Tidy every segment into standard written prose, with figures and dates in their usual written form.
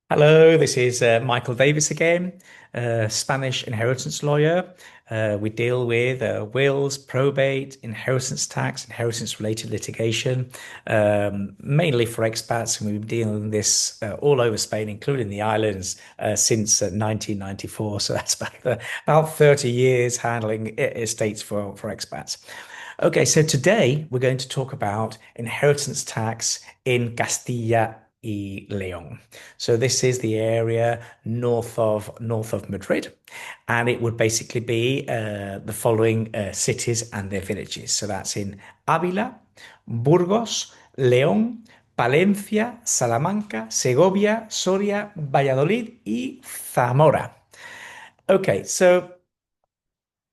Hello, this is Michael Davis again, Spanish inheritance lawyer. We deal with wills, probate, inheritance tax, inheritance related litigation, mainly for expats. And we've been dealing with this all over Spain, including the islands, since 1994. So that's about 30 years handling estates for expats. Okay, so today we're going to talk about inheritance tax in Castilla y León. So this is the area north of Madrid, and it would basically be the following cities and their villages. So that's in Ávila, Burgos, León, Palencia, Salamanca, Segovia, Soria, Valladolid, y Zamora. Okay, so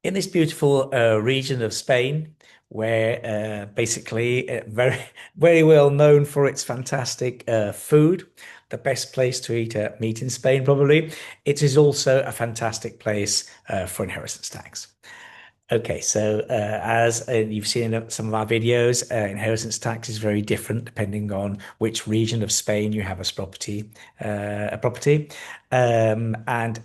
in this beautiful region of Spain, where basically very very well known for its fantastic food, the best place to eat meat in Spain probably. It is also a fantastic place for inheritance tax. Okay, so as you've seen in some of our videos, inheritance tax is very different depending on which region of Spain you have as property. And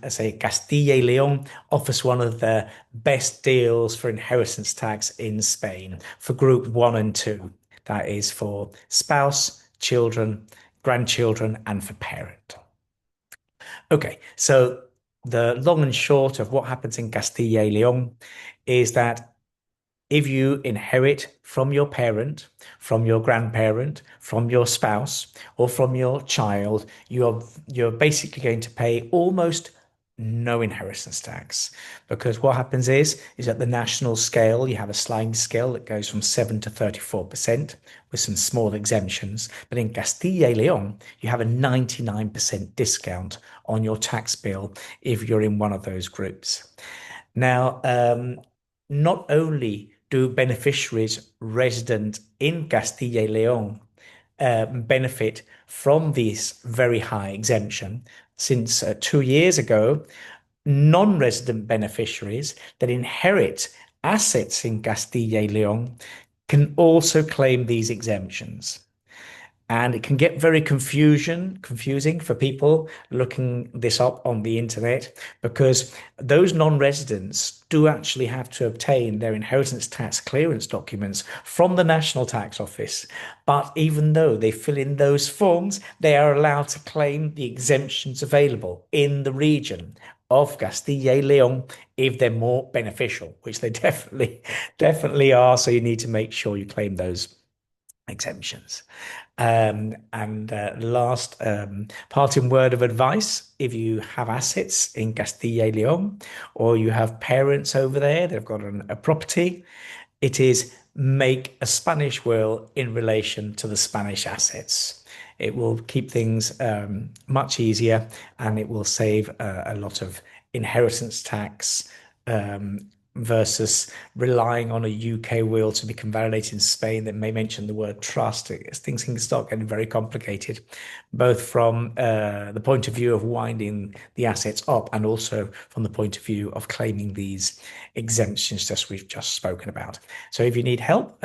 I say Castilla y León offers one of the best deals for inheritance tax in Spain for group one and two. That is for spouse, children, grandchildren, and for parent. Okay, so the long and short of what happens in Castilla y León is that if you inherit from your parent, from your grandparent, from your spouse, or from your child, you're basically going to pay almost no inheritance tax. Because what happens is at the national scale, you have a sliding scale that goes from 7 to 34% with some small exemptions. But in Castilla y León, you have a 99% discount on your tax bill if you're in one of those groups. Now, not only do beneficiaries resident in Castilla y León benefit from this very high exemption, since 2 years ago, non-resident beneficiaries that inherit assets in Castilla y León can also claim these exemptions. And it can get very confusing for people looking this up on the internet because those non-residents do actually have to obtain their inheritance tax clearance documents from the National Tax Office. But even though they fill in those forms, they are allowed to claim the exemptions available in the region of Castilla y León if they're more beneficial, which they definitely are. So you need to make sure you claim those exemptions. And last parting word of advice, if you have assets in Castilla y León or you have parents over there, they've got a property, it is make a Spanish will in relation to the Spanish assets. It will keep things much easier and it will save a lot of inheritance tax versus relying on a UK will to be convalidated in Spain that may mention the word trust. Things can start getting very complicated, both from the point of view of winding the assets up and also from the point of view of claiming these exemptions just we've just spoken about. So if you need help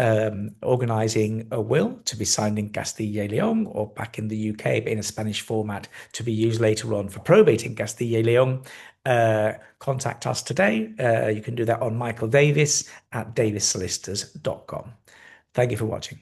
organizing a will to be signed in Castilla y León or back in the UK but in a Spanish format to be used later on for probate in Castilla y León, contact us today. You can do that on Michael Davis at davissolicitors.com. Thank you for watching.